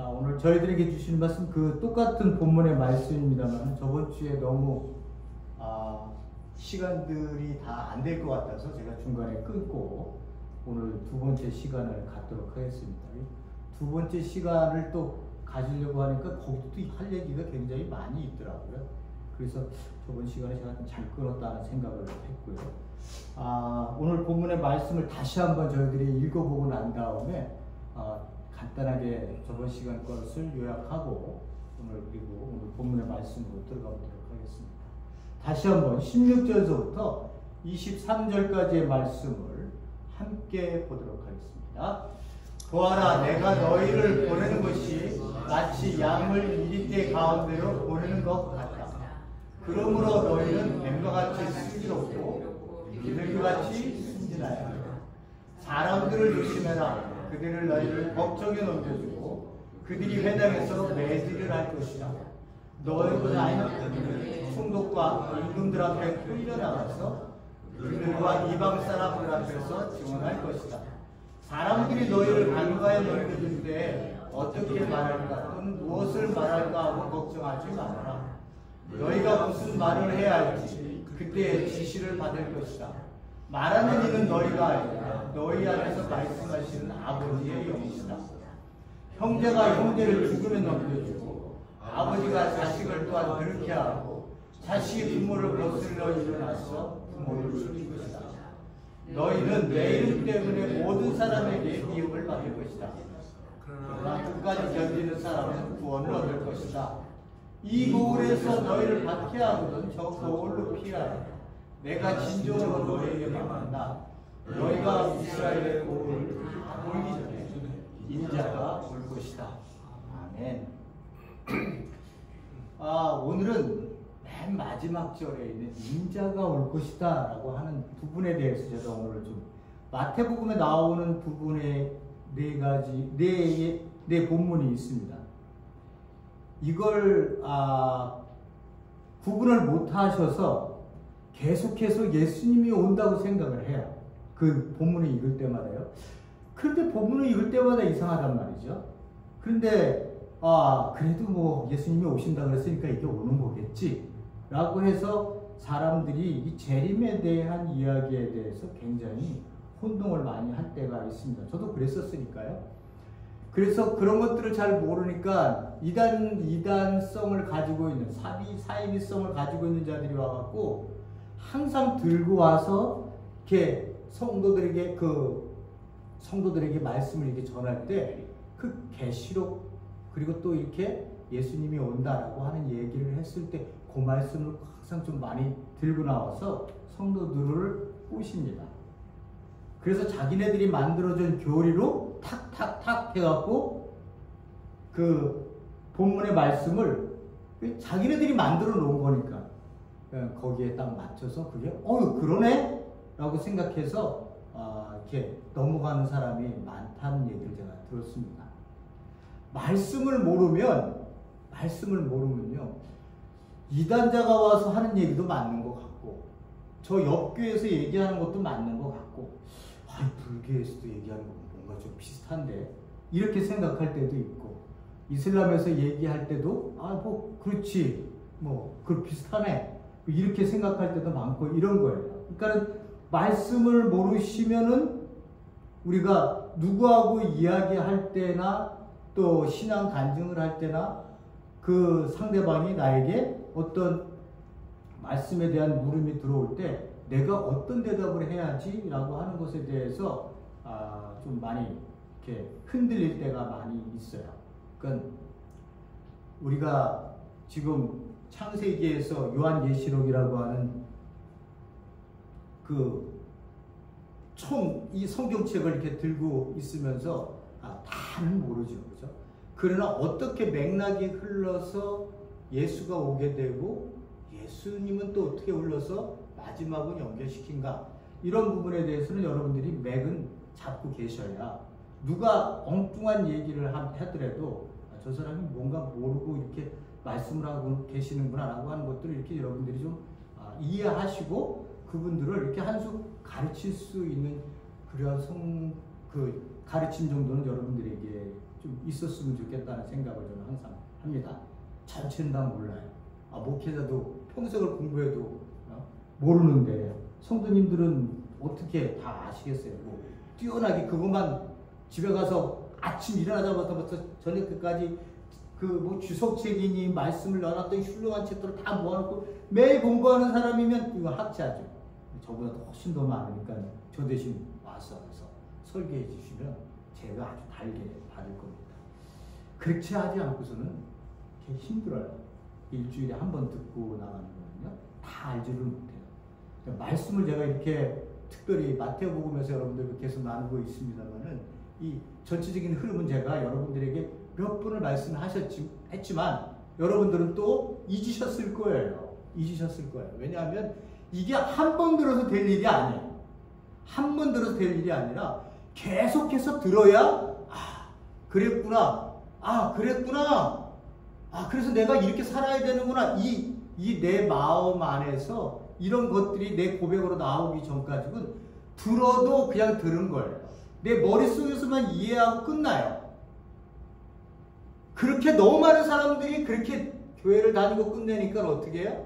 오늘 저희들에게 주시는 말씀 그 똑같은 본문의 말씀입니다만 저번 주에 너무 시간들이 다 안 될 것 같아서 제가 중간에 끊고 오늘 두 번째 시간을 갖도록 하겠습니다. 두 번째 시간을 또 가지려고 하니까 거기도 할 얘기가 굉장히 많이 있더라고요. 그래서 저번 시간에 제가 잘 끊었다는 생각을 했고요. 오늘 본문의 말씀을 다시 한번 저희들이 읽어보고 난 다음에 간단하게 저번 시간 것을 요약하고 그리고 오늘 본문의 말씀으로 들어가 보도록 하겠습니다. 다시 한번 16절서부터 23절까지의 말씀을 함께 보도록 하겠습니다. 보아라, 내가 너희를 보내는 것이 마치 양을 이리떼 가운데로 보내는 것 같다. 그러므로 너희는 뱀과 같이 슬기롭고 비둘기같이 순진하여 사람들을 조심해라. 그들을 너희를 법정에 넘겨주고 그들이 회당에서 매질을 할 것이다. 너희보다 총독과 임금들 앞에 끌려나가서 그들과 이방 사람들 앞에서 증언할 것이다. 사람들이 너희를 강가에 넘겨줄 때 어떻게 말할까 또는 무엇을 말할까 하고 걱정하지 말아라. 너희가 무슨 말을 해야 할지 그때 지시를 받을 것이다. 말하는 이는 너희가 아니라 너희 안에서 말씀하시는 아버지의 영이시다. 형제가 형제를 죽음에 넘겨주고 아버지가 자식을 또한 그렇게 하고 자식이 부모를 거슬러 일어나서 부모를 죽일 것이다. 너희는 내 이름 때문에 모든 사람에게 미움을 받을 것이다. 그러나 끝까지 견디는 사람은 구원을 얻을 것이다. 이 거울에서 너희를 박해하거든 저 거울로 피하라. 내가 진정으로 너희에게 말한다. 너희가 이스라엘의 거울을 보기 전에 인자가 올 것이다. 아멘. 오늘은 맨 마지막 절에 있는 인자가 올 것이다 라고 하는 부분에 대해서 제가 오늘 좀 마태복음에 나오는 부분에 네 본문이 있습니다. 이걸 구분을 못 하셔서 계속해서 예수님이 온다고 생각을 해요. 그 본문을 읽을 때마다요. 그런데 본문을 읽을 때마다 이상하단 말이죠. 그런데 그래도 뭐 예수님이 오신다 그랬으니까 이게 오는 거겠지 라고 해서 사람들이 이 재림에 대한 이야기에 대해서 굉장히 혼동을 많이 할 때가 있습니다. 저도 그랬었으니까요. 그래서 그런 것들을 잘 모르니까 이단성을 가지고 있는 사이비성을 가지고 있는 자들이 와갖고 항상 들고 와서 이렇게 성도들에게 말씀을 이렇게 전할 때 그 계시록 그리고 또 이렇게 예수님이 온다라고 하는 얘기를 했을 때 그 말씀을 항상 좀 많이 들고 나와서 성도들을 꼬십니다. 그래서 자기네들이 만들어준 교리로 탁탁탁 해갖고 그 본문의 말씀을 자기네들이 만들어 놓은 거니까 거기에 딱 맞춰서 그게 그러네? 라고 생각해서 이렇게 넘어가는 사람이 많다는 얘기를 제가 들었습니다. 말씀을 모르면요 이단자가 와서 하는 얘기도 맞는 것 같고 저 옆교에서 얘기하는 것도 맞는 것 같고 불교에서도 얘기하는 건 뭔가 좀 비슷한데 이렇게 생각할 때도 있고 이슬람에서 얘기할 때도 그렇지 그 비슷하네 이렇게 생각할 때도 많고 이런 거예요. 그러니까 말씀을 모르시면은 우리가 누구하고 이야기할 때나 또 신앙 간증을 할 때나 그 상대방이 나에게 어떤 말씀에 대한 물음이 들어올 때 내가 어떤 대답을 해야지 라고 하는 것에 대해서 좀 많이 이렇게 흔들릴 때가 많이 있어요. 그러니까 우리가 지금 창세기에서 요한계시록이라고 하는 이 성경책을 이렇게 들고 있으면서 다는 모르죠. 그죠? 그러나 어떻게 맥락이 흘러서 예수가 오게 되고 예수님은 또 어떻게 흘러서 마지막은 연결시킨가 이런 부분에 대해서는 여러분들이 맥은 잡고 계셔야 누가 엉뚱한 얘기를 하더라도 저 사람이 뭔가 모르고 이렇게 말씀을 하고 계시는구나 라고 하는 것들을 이렇게 여러분들이 좀 이해하시고 그분들을 이렇게 한 수 가르칠 수 있는 그러한 그 가르침 정도는 여러분들에게 좀 있었으면 좋겠다는 생각을 저는 항상 합니다. 전체는 다 몰라요. 목회자도 평생을 공부해도 모르는데 성도님들은 어떻게 다 아시겠어요? 뭐 뛰어나게 그것만 집에 가서 아침 일어나자마자 저녁 때까지 그 뭐 주석책이니 말씀을 넣어놨던 훌륭한 책들을 다 모아놓고 매일 공부하는 사람이면 이거 학자죠. 저보다 훨씬 더 많으니까 저 대신 와서 설계해 주시면 제가 아주 달게 받을 겁니다. 그렇지 하지 않고서는 되게 힘들어요. 일주일에 한 번 듣고 나가는 거는요. 다 알지를 못해요. 그러니까 말씀을 제가 이렇게 특별히 마태복음에서 여러분들과 계속 나누고 있습니다만은 이 전체적인 흐름은 제가 여러분들에게 몇 번을 말씀했지만 여러분들은 또 잊으셨을 거예요. 잊으셨을 거예요. 왜냐하면 이게 한 번 들어서 될 일이 아니에요. 한 번 들어서 될 일이 아니라 계속해서 들어야 그랬구나. 그랬구나. 그래서 내가 이렇게 살아야 되는구나. 이 내 마음 안에서 이런 것들이 내 고백으로 나오기 전까지는 들어도 그냥 들은 거예요. 내 머릿속에서만 이해하고 끝나요. 그렇게 너무 많은 사람들이 그렇게 교회를 다니고 끝내니까 어떻게 해요?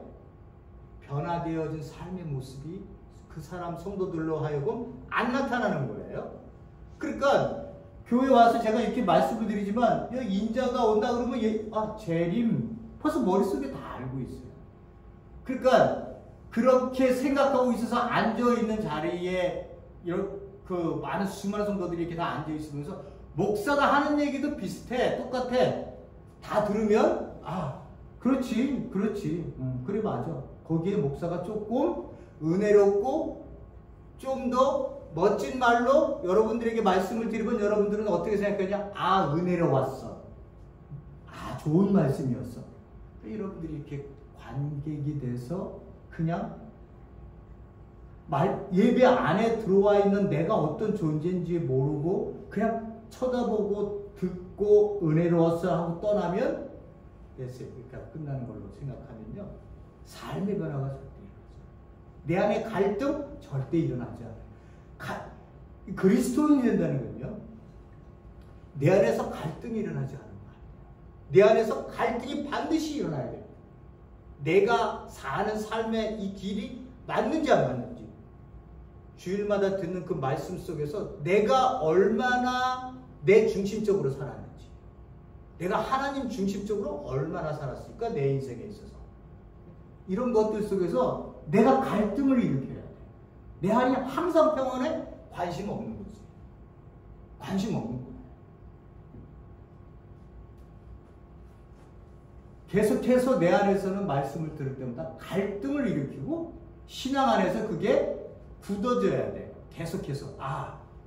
변화되어진 삶의 모습이 그 사람 성도들로 하여금 안 나타나는 거예요. 그러니까 교회 와서 제가 이렇게 말씀을 드리지만 인자가 온다 그러면 재림 벌써 머릿속에 다 알고 있어요. 그러니까 그렇게 생각하고 있어서 앉아있는 자리에 그 많은 수많은 성도들이 이렇게 다 앉아있으면서 목사가 하는 얘기도 비슷해. 똑같아. 다 들으면 그렇지 그래 맞아. 거기에 목사가 조금 은혜롭고 좀 더 멋진 말로 여러분들에게 말씀을 드리면 여러분들은 어떻게 생각하냐? 은혜로웠어. 좋은 말씀이었어. 여러분들이 이렇게 관객이 돼서 그냥 예배 안에 들어와 있는 내가 어떤 존재인지 모르고 그냥 쳐다보고 듣고 은혜로웠어 하고 떠나면 됐어요. 그러니까 끝나는 걸로 생각하면요. 삶의 변화가 절대 일어나지 않아요. 내 안에 갈등 절대 일어나지 않아요. 그리스도인이 된다는 건요. 내 안에서 갈등이 일어나지 않는 거예요. 내 안에서 갈등이 반드시 일어나야 돼요. 내가 사는 삶의 이 길이 맞는지 안 맞는지 주일마다 듣는 그 말씀 속에서 내가 얼마나 내 중심적으로 살았는지 내가 하나님 중심적으로 얼마나 살았을까 내 인생에 있어서 이런 것들 속에서 내가 갈등을 일으켜야 돼. 내 안에 항상 평안에 관심 없는 거지. 관심 없는 거야. 계속해서 내 안에서는 말씀을 들을 때마다 갈등을 일으키고 신앙 안에서 그게 굳어져야 돼. 계속해서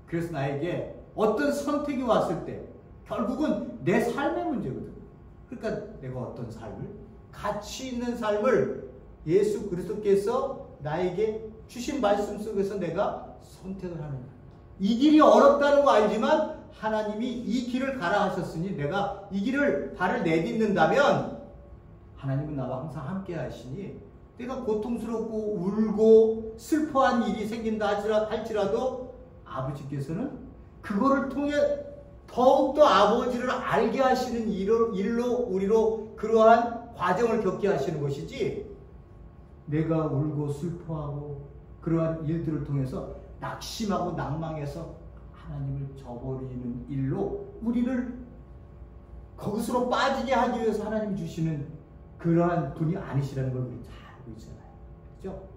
그래서 나에게 어떤 선택이 왔을 때 결국은 내 삶의 문제거든. 그러니까 내가 어떤 삶을 가치 있는 삶을 예수 그리스도께서 나에게 주신 말씀 속에서 내가 선택을 하는 거야. 이 길이 어렵다는 거 알지만 하나님이 이 길을 가라 하셨으니 내가 이 길을 발을 내딛는다면 하나님은 나와 항상 함께 하시니 내가 고통스럽고 울고 슬퍼한 일이 생긴다 할지라도 아버지께서는 그거를 통해 더욱더 아버지를 알게 하시는 일로 우리로 그러한 과정을 겪게 하시는 것이지 내가 울고 슬퍼하고 그러한 일들을 통해서 낙심하고 낭망해서 하나님을 저버리는 일로 우리를 거기서로 빠지게 하기 위해서 하나님이 주시는 그러한 분이 아니시라는 걸 우리 잘 알고 있잖아요. 그렇죠?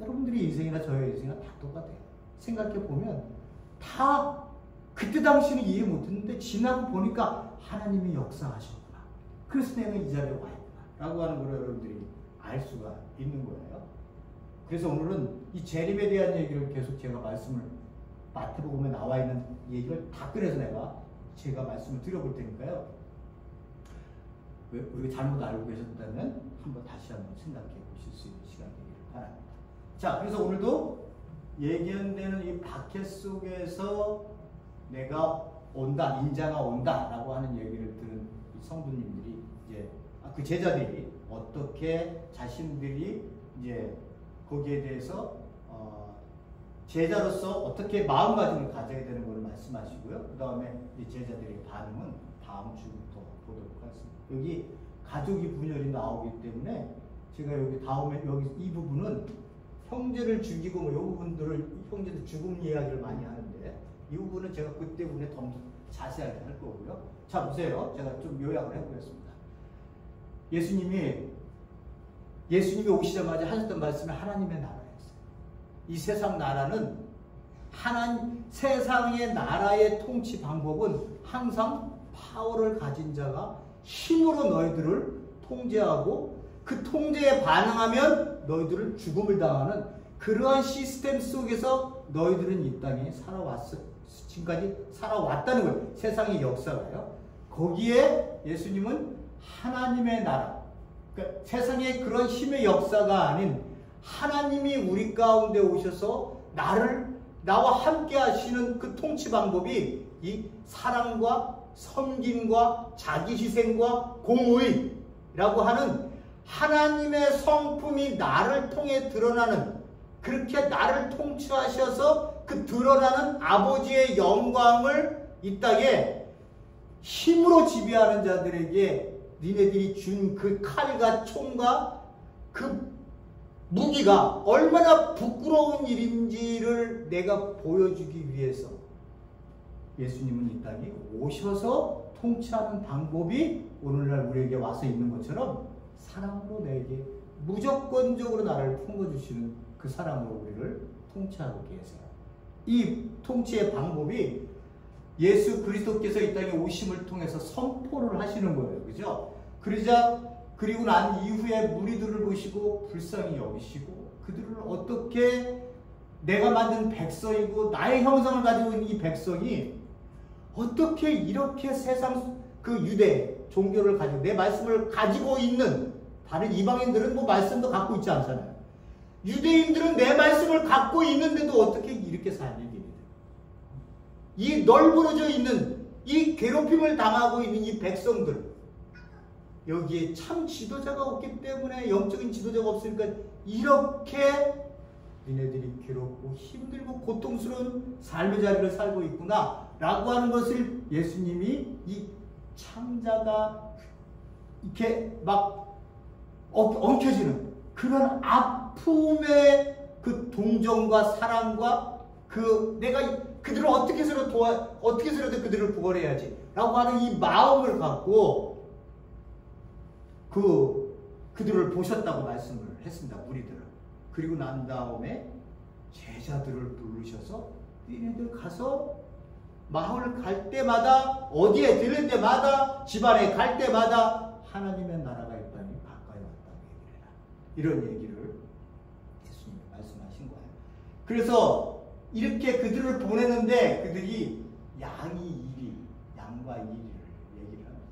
여러분들의 인생이나 저의 인생이나 다 똑같아요. 생각해보면 다 그때 당시는 이해 못했는데 지나고 보니까 하나님이 역사하셨구나. 그래서 내가 이 자리에 와 있구나 라고 하는 걸 여러분들이 알 수가 있는 거예요. 그래서 오늘은 이 재림에 대한 얘기를 계속 제가 말씀을 마태복음에 나와 있는 얘기를 다 꺼내서 제가 말씀을 드려볼 테니까요. 우리가 잘못 알고 계셨다면 다시 한번 생각해 보실 수 있는 시간이 되기를 바랍니다. 자, 그래서 오늘도 예견되는 이 박해 속에서 내가 온다, 인자가 온다 라고 하는 얘기를 들은 이 성도님들이 이제 그 제자들이 어떻게 자신들이 이제 거기에 대해서 제자로서 어떻게 마음가짐을 가져야 되는 것을 말씀하시고요. 그 다음에 제자들의 반응은 다음 주부터 보도록 하겠습니다. 여기 가족이 분열이 나오기 때문에 제가 여기 다음에 여기 이 부분은 형제를 죽이고 뭐 이 부분들을 형제들 죽음 이야기를 많이 하는데 이 부분은 제가 그때문에 더 자세하게 할 거고요. 자 보세요. 제가 좀 요약을 해보겠습니다. 예수님이 오시자마자 하셨던 말씀이 하나님의 나라였어요. 이 세상 나라는 세상의 나라의 통치 방법은 항상 파워를 가진 자가 힘으로 너희들을 통제하고 그 통제에 반응하면 너희들을 죽음을 당하는 그러한 시스템 속에서 너희들은 이 땅에 지금까지 살아왔다는 거예요. 세상의 역사가요. 거기에 예수님은 하나님의 나라, 그러니까 세상의 그런 힘의 역사가 아닌 하나님이 우리 가운데 오셔서 나와 함께 하시는 그 통치 방법이 이 사랑과 섬김과 자기 희생과 공의라고 하는 하나님의 성품이 나를 통해 드러나는, 그렇게 나를 통치하셔서 그 드러나는 아버지의 영광을 이 땅에 힘으로 지배하는 자들에게 니네들이 준 그 칼과 총과 그 무기가 얼마나 부끄러운 일인지를 내가 보여주기 위해서 예수님은 이 땅에 오셔서 통치하는 방법이 오늘날 우리에게 와서 있는 것처럼 사랑으로 내게 무조건적으로 나를 품어주시는 그 사랑으로 우리를 통치하고 계세요. 이 통치의 방법이 예수 그리스도께서 이 땅에 오심을 통해서 선포를 하시는 거예요. 그죠? 그리고 난 이후에 무리들을 보시고 불쌍히 여기시고 그들을 어떻게 내가 만든 백성이고 나의 형상을 가지고 있는 이 백성이 어떻게 이렇게 세상 그 유대 종교를 가지고 내 말씀을 가지고 있는 다른 이방인들은 뭐 말씀도 갖고 있지 않잖아요. 유대인들은 내 말씀을 갖고 있는데도 어떻게 이렇게 살 얘기입니다. 이 널브러져 있는 이 괴롭힘을 당하고 있는 이 백성들, 여기에 참 지도자가 없기 때문에, 영적인 지도자가 없으니까 이렇게 니네들이 괴롭고 힘들고 고통스러운 삶의 자리를 살고 있구나 라고 하는 것을 예수님이 이 창자가 이렇게 막 엉켜지는 그런 아픔의 그 동정과 사랑과 내가 그들을 어떻게 해서라도 그들을 구원해야지 라고 하는 이 마음을 갖고 그들을 보셨다고 말씀을 했습니다. 무리들을. 그리고 난 다음에 제자들을 부르셔서 얘네들 가서 마을 갈 때마다, 어디에 들을 때마다, 집안에 갈 때마다 하나님의 나라가 이 땅에 가까이 왔다고 얘기를 해라. 이런 얘기를 예수님이 말씀하신 거예요. 그래서 이렇게 그들을 보내는데 그들이 양과 이리를 얘기를 합니다.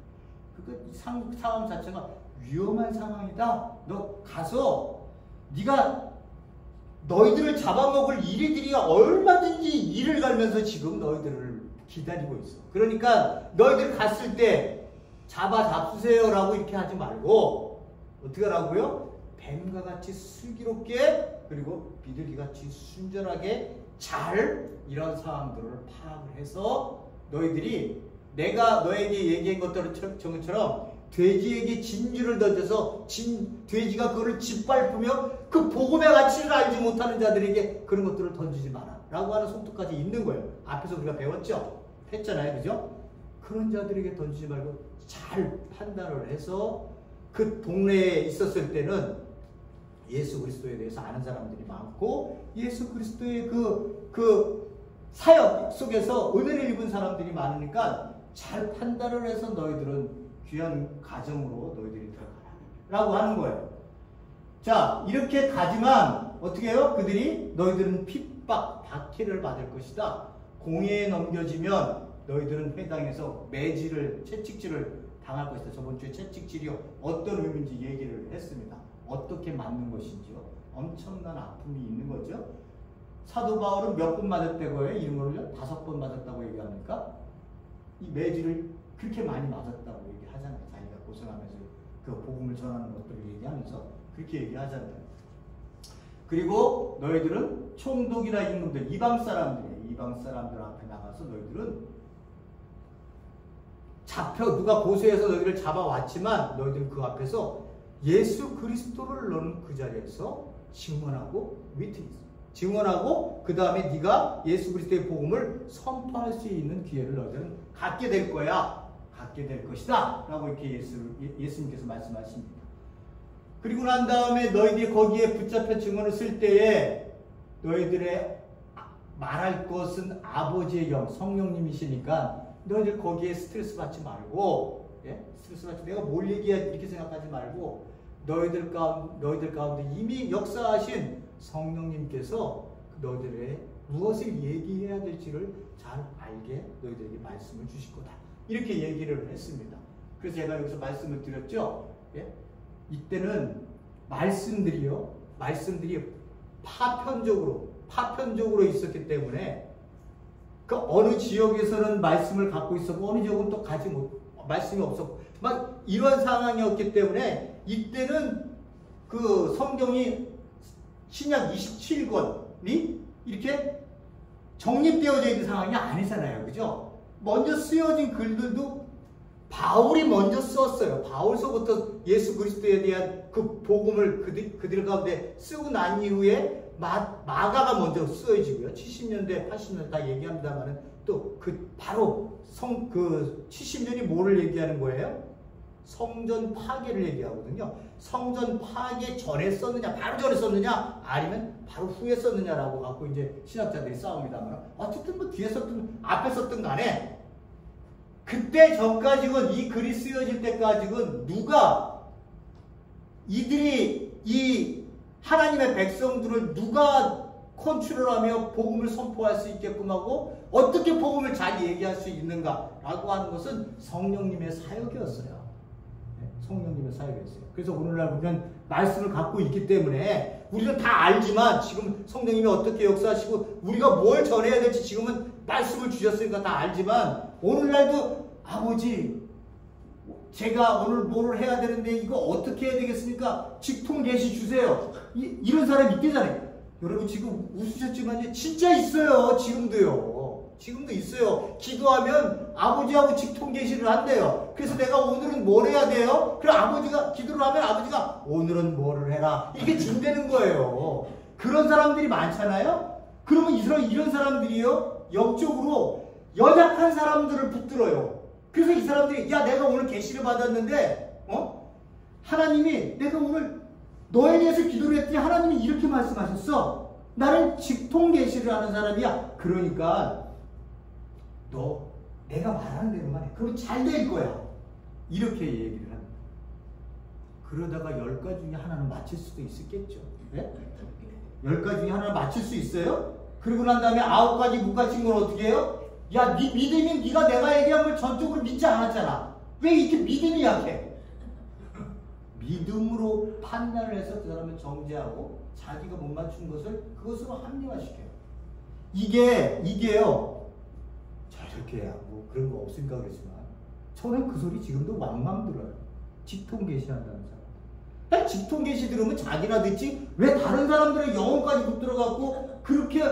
그 상황 자체가 위험한 상황이다. 너 가서 너희들을 잡아먹을 이리들이 얼마든지 이를 갈면서 지금 너희들을 기다리고 있어. 그러니까 너희들 갔을 때 잡수세요 라고 이렇게 하지 말고 어떻게 하라고요? 뱀과 같이 슬기롭게 그리고 비둘기같이 순전하게 잘 이런 상황들을 파악을 해서 너희들이 내가 너에게 얘기한 것처럼 돼지에게 진주를 던져서 돼지가 그거를 짓밟으며 그 복음의 가치를 알지 못하는 자들에게 그런 것들을 던지지 마라 라고 하는 속도까지 있는 거예요. 앞에서 우리가 배웠죠? 했잖아요. 그죠? 그런 자들에게 던지지 말고 잘 판단을 해서 그 동네에 있었을 때는 예수 그리스도에 대해서 아는 사람들이 많고 예수 그리스도의 그 사역 속에서 은혜를 입은 사람들이 많으니까 잘 판단을 해서 너희들은 귀한 가정으로 너희들이 들어가라 라고 하는 거예요. 자, 이렇게 가지만 어떻게 해요? 그들이 너희들은 핍박, 박해를 받을 것이다. 공회에 넘겨지면 너희들은 회당에서 채찍질을 당할 것이다. 저번 주에 채찍질이 어떤 의미인지 얘기를 했습니다. 어떻게 맞는 것인지요. 엄청난 아픔이 있는 거죠. 사도 바울은 몇 번 맞았다고 해요? 이름으로요? 5번 맞았다고 얘기합니까? 이 매질을 그렇게 많이 맞았다고 얘기하잖아요. 자기가 고생하면서 그 복음을 전하는 것들을 얘기하면서 그렇게 얘기하잖아요. 그리고 너희들은 총독이나 임금들, 이방 사람들이에요. 이방 사람들 앞에 나가서 너희들은 누가 고소해서 너희들을 잡아왔지만 너희들은 그 앞에서 예수 그리스도를 너는 그 자리에서 증언하고 증언하고 그 다음에 네가 예수 그리스도의 복음을 선포할 수 있는 기회를 너희들은 갖게 될 거야. 갖게 될 것이다. 라고 이렇게 예수님께서 말씀하십니다. 그리고 난 다음에 너희들이 거기에 붙잡혀 증언을 쓸 때에 너희들의 말할 것은 아버지의 영, 성령님이시니까 너희들 거기에 스트레스 받지 말고, 스트레스 받지, 내가 뭘 얘기해야 이렇게 생각하지 말고, 너희들 가운데 이미 역사하신 성령님께서 너희들의 무엇을 얘기해야 될지를 잘 알게 너희들에게 말씀을 주실 거다. 이렇게 얘기를 했습니다. 그래서 제가 여기서 말씀을 드렸죠. 이때는 말씀들이 파편적으로 있었기 때문에 그 어느 지역에서는 말씀을 갖고 있었고 어느 지역은 또 말씀이 없었고 막 이런 상황이었기 때문에 이때는 그 성경이 신약 27권이 이렇게 정립되어져 있는 상황이 아니잖아요. 그죠? 먼저 쓰여진 글들도 바울이 먼저 썼어요. 바울서부터 예수 그리스도에 대한 그 복음을 그들 가운데 쓰고 난 이후에 마가가 먼저 쓰여지고요. 70년대, 80년대 다 얘기합니다만은 또 바로 70년이 뭐를 얘기하는 거예요? 성전 파괴를 얘기하거든요. 성전 파괴 전에 썼느냐, 바로 전에 썼느냐, 아니면 바로 후에 썼느냐라고 갖고 이제 신학자들이 싸웁니다만 어쨌든 뭐 뒤에 썼든 앞에 썼든 간에 그때 전까지는 이 글이 쓰여질 때까지는 누가 이들이 이 하나님의 백성들을 누가 컨트롤하며 복음을 선포할 수 있게끔 하고 어떻게 복음을 잘 얘기할 수 있는가라고 하는 것은 성령님의 사역이었어요. 성령님의 사역이었어요. 그래서 오늘날 보면 말씀을 갖고 있기 때문에 우리는 다 알지만 지금 성령님이 어떻게 역사하시고 우리가 뭘 전해야 될지 지금은 말씀을 주셨으니까 다 알지만 오늘날도 아버지 제가 오늘 뭐를 해야 되는데 이거 어떻게 해야 되겠습니까? 직통 계시 주세요. 이런 사람이 있대잖아요. 여러분 지금 웃으셨지만 진짜 있어요. 지금도 있어요. 기도하면 아버지하고 직통 계시를 한대요. 그래서 내가 오늘은 뭘 해야 돼요? 그럼 아버지가 기도를 하면 아버지가 오늘은 뭐를 해라. 이게 준다는 거예요. 그런 사람들이 많잖아요. 그러면 이런 사람들이요 영적으로 연약한 사람들을 붙들어요. 그래서 이 사람들이 야 내가 오늘 계시를 받았는데 하나님이 내가 오늘 너에 대해서 기도를 했더니 하나님이 이렇게 말씀하셨어. 나는 직통 계시를 하는 사람이야. 그러니까 너 내가 말하는 대로만 해. 그럼 잘 될 거야. 이렇게 얘기를 합니다. 그러다가 10가지 중에 하나는 맞힐 수도 있었겠죠. 네? 10가지 중에 하나는 맞힐 수 있어요? 그리고 난 다음에 9가지 못 갖춘 건 어떻게 해요? 야, 네 믿음이 네가 내가 얘기한 걸 전적으로 믿지 않았잖아. 왜 이렇게 믿음이 약해? 믿음으로 판단을 해서 그 사람을 정죄하고 자기가 못 맞춘 것을 그것으로 합리화시켜요. 이게요. 저렇게 뭐 그런 거 없으니까 그러지만 저는 그 소리 지금도 왕왕 들어요. 직통 계시한다는 사람. 직통 계시 들으면 자기나 듣지 왜 다른 사람들의 영혼까지 붙들어갖고 그렇게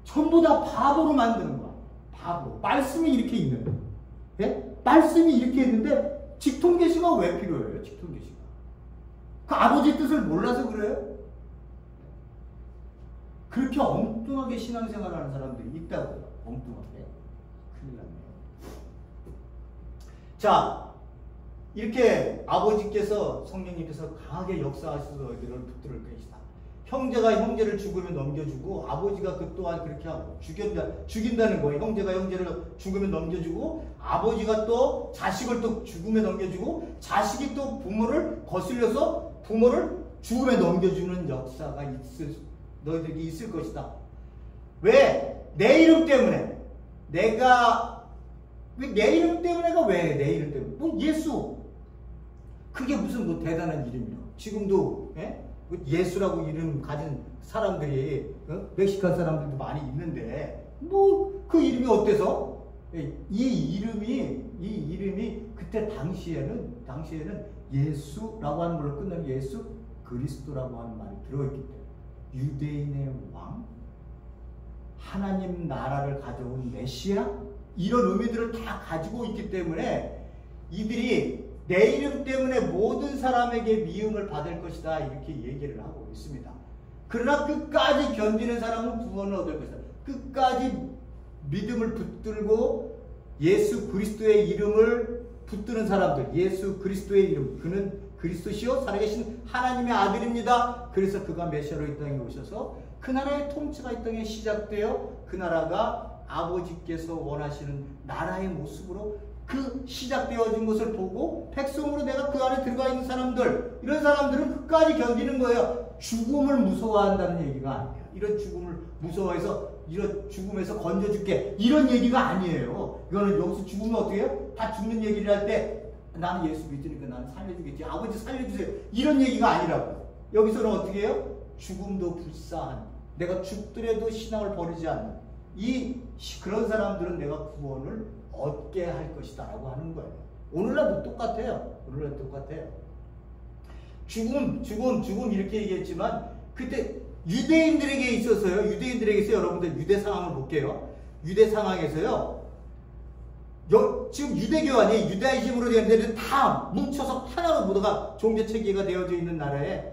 전부 다 바보로 만드는 거야. 바보. 말씀이 이렇게 있는데, 말씀이 이렇게 있는데 직통 계시가 왜 필요해요? 직통 계시가. 그 아버지의 뜻을 몰라서 그래요? 그렇게 엉뚱하게 신앙생활하는 사람들이 있다고요. 엉뚱하게. 큰일 났네요. 자, 이렇게 아버지께서 성령님께서 강하게 역사하셔서 너희들을 붙들을 것이다. 형제가 형제를 죽으면 넘겨주고 아버지가 그 또한 그렇게 하고 죽인다는 거예요. 형제가 형제를 죽으면 넘겨주고 아버지가 또 자식을 또 죽음에 넘겨주고 자식이 또 부모를 거슬려서 부모를 죽음에 넘겨주는 역사가 너희들에게 있을 것이다. 왜? 내 이름 때문에. 내 이름 때문에가 왜? 내 이름 때문에. 뭐 예수. 그게 무슨 뭐 대단한 이름이야. 지금도 예수라고 이름 가진 사람들이 멕시칸 사람들도 많이 있는데 뭐 그 이름이 어때서? 이 이름이 그때 당시에는 예수라고 하는 걸로 끝나는 예수 그리스도라고 하는 말이 들어있기 때문에 유대인의 왕, 하나님 나라를 가져온 메시아, 이런 의미들을 다 가지고 있기 때문에 이들이 내 이름 때문에 모든 사람에게 미움을 받을 것이다, 이렇게 얘기를 하고 있습니다. 그러나 끝까지 견디는 사람은 구원을 얻을 것이다. 끝까지 믿음을 붙들고 예수 그리스도의 이름을 붙드는 사람들, 예수 그리스도의 이름, 그는 그리스도시요 살아계신 하나님의 아들입니다. 그래서 그가 메시아로 이 땅에 오셔서 그 나라의 통치가 이 땅에 시작되어 그 나라가 아버지께서 원하시는 나라의 모습으로 그 시작되어진 것을 보고 백성으로 내가 그 안에 들어가 있는 사람들, 이런 사람들은 끝까지 견디는 거예요. 죽음을 무서워한다는 얘기가 아니에요. 이런 죽음을 무서워해서 이런 죽음에서 건져줄게, 이런 얘기가 아니에요. 이거는 여기서 죽으면 어떻게 해요? 다 죽는 얘기를 할 때 나는 예수 믿으니까 나는 살려주겠지, 아버지 살려주세요, 이런 얘기가 아니라고. 여기서는 어떻게 해요? 죽음도 불사한, 내가 죽더라도 신앙을 버리지 않는 그런 사람들은 내가 구원을 얻게 할 것이다 라고 하는 거예요. 오늘날도 똑같아요. 오늘날도 똑같아요. 죽음 이렇게 얘기했지만 그때 유대인들에게 있어서요, 유대인들에게서 여러분들 유대 상황을 볼게요. 유대 상황에서요, 지금 유대교 아니에요. 유다이즘으로 된 데는 다 뭉쳐서 하나로 모두가 종교체계가 되어져 있는 나라에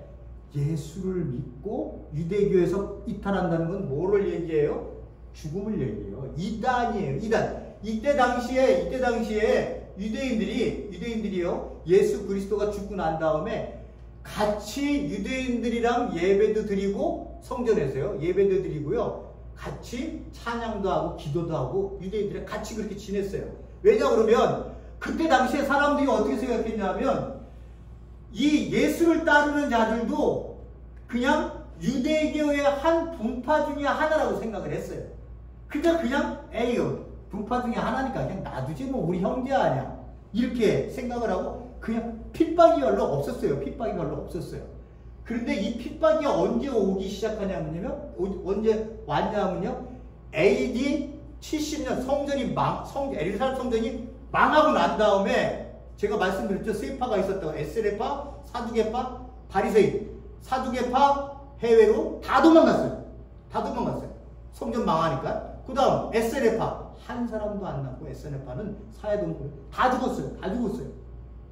예수를 믿고 유대교에서 이탈한다는 건 뭐를 얘기해요? 죽음을 얘기해요. 이단이에요. 이단. 이때 당시에 유대인들이요, 예수 그리스도가 죽고 난 다음에 같이 유대인들이랑 예배도 드리고, 성전에서요 예배도 드리고요, 같이 찬양도 하고 기도도 하고 유대인들이 같이 그렇게 지냈어요. 왜냐 그러면 그때 당시에 사람들이 어떻게 생각했냐면 이 예수를 따르는 자들도 그냥 유대교의 한 분파 중에 하나라고 생각을 했어요. 그냥 에이요, 분파 중에 하나니까 그냥 놔두지 뭐, 우리 형제 아니야, 이렇게 생각을 하고 그냥 핍박이 별로 없었어요. 핍박이 별로 없었어요. 그런데 이 핍박이 언제 오기 시작하냐면요, 언제 왔냐면요, AD 70년 에르사렘 성전이 망하고 난 다음에 제가 말씀드렸죠. 세 파가 있었다고. 에스레파, 사두개파, 바리새인. 사두개파 해외로 다 도망갔어요. 성전 망하니까. 그 다음 에스레파, 한 사람도 안 남고, 에스레파는 사회동물 다 죽었어요.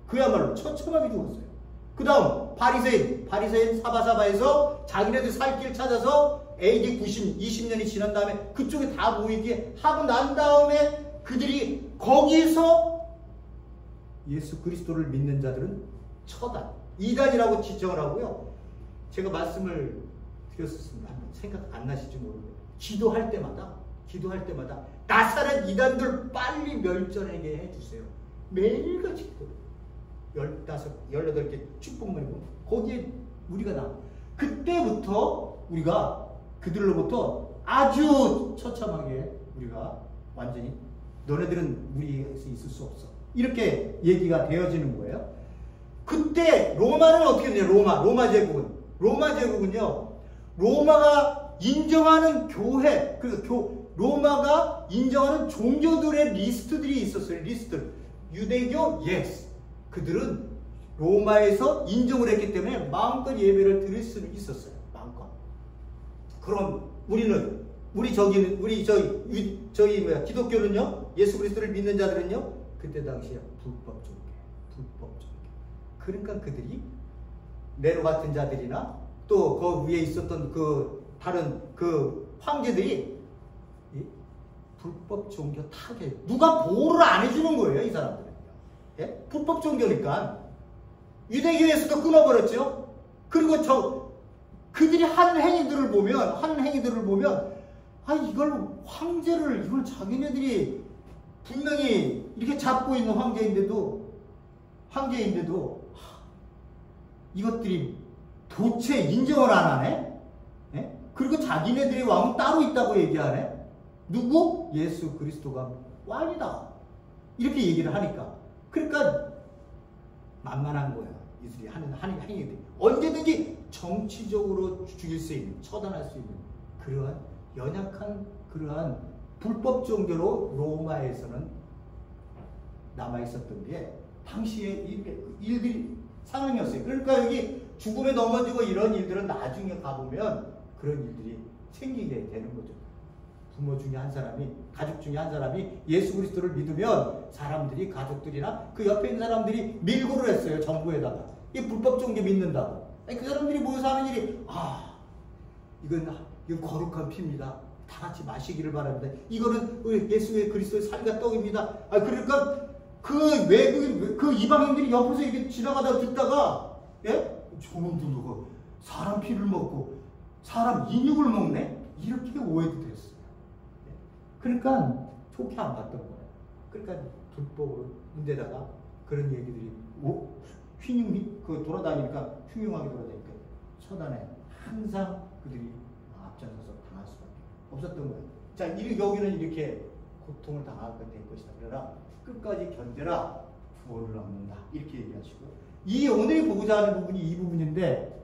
그야말로 처참하게 죽었어요. 그 다음 바리새인 사바사바에서 자기네들 살 길 찾아서 AD 20년이 지난 다음에 그쪽에 다 모이게 하고 난 다음에 그들이 거기서 예수 그리스도를 믿는 자들은 처단, 이단이라고 지정을 하고요. 제가 말씀을 드렸습니다. 생각 안 나실지 모르겠어요. 기도할 때마다 나사렛 이단들 빨리 멸절하게 해주세요. 매일같이 기도. 18개 축복문이고 거기에 우리가 그때부터 우리가 그들로부터 아주 처참하게 우리가 완전히 너네들은 우리에서 있을 수 없어, 이렇게 얘기가 되어지는 거예요. 그때 로마는 어떻게 되냐? 로마 제국은요, 로마가 인정하는 교회, 로마가 인정하는 종교들의 리스트들이 있었어요. 리스트. 유대교, 예스. 그들은 로마에서 인정을 했기 때문에 마음껏 예배를 드릴 수는 있었어요. 마음껏. 그럼 기독교는요, 예수 그리스도를 믿는 자들은요, 그때 당시에 불법 종교. 그러니까 그들이 네로 같은 자들이나 또 그 위에 있었던 다른 황제들이 불법 종교 타겟, 누가 보호를 안 해주는 거예요, 이 사람들은요. 예? 불법 종교니까 유대교에서도 끊어버렸죠. 그리고 그들이 하는 행위들을 보면 이걸 자기네들이 분명히 이렇게 잡고 있는 황제인데도 이것들이 도체 인정을 안 하네? 예? 그리고 자기네들의 왕은 따로 있다고 얘기하네? 누구? 예수 그리스도가 왕이다, 이렇게 얘기를 하니까. 그러니까 만만한 거야, 이들이 하는 행위들이. 언제든지 정치적으로 죽일 수 있는, 처단할 수 있는 그러한 연약한 그러한 불법 종교로 로마에서는 남아있었던 게 당시의 상황이었어요. 그러니까 여기 죽음에 넘어지고 이런 일들은 나중에 가보면 그런 일들이 생기게 되는 거죠. 부모 중에 한 사람이, 가족 중에 한 사람이 예수 그리스도를 믿으면 사람들이, 가족들이나 그 옆에 있는 사람들이 밀고를 했어요. 정부에다가. 이 불법 종교 믿는다고. 그 사람들이 모여서 하는 일이, 이건 거룩한 피입니다. 다 같이 마시기를 바랍니다. 이거는 예수의 그리스도의 살과 떡입니다. 그러니까 그 외국인, 그 이방인들이 옆에서 이렇게 지나가다가 듣다가, 저놈들 사람 피를 먹고 사람 인육을 먹네? 이렇게 오해도 됐어요. 그러니까 좋게 안 봤던 거예요. 그러니까 불법으로 인데다가 그런 얘기들이 돌아다니니까 흉흉하게 돌아다니니까 처단에 항상 그들이 앞장서서 당할 수밖에 없었던 거예요. 자, 여기는 이렇게 고통을 당하게 될 것이다. 그러나 끝까지 견뎌라, 구원을 얻는다. 이렇게 얘기하시고, 이 오늘이 보고자 하는 부분이 이 부분인데,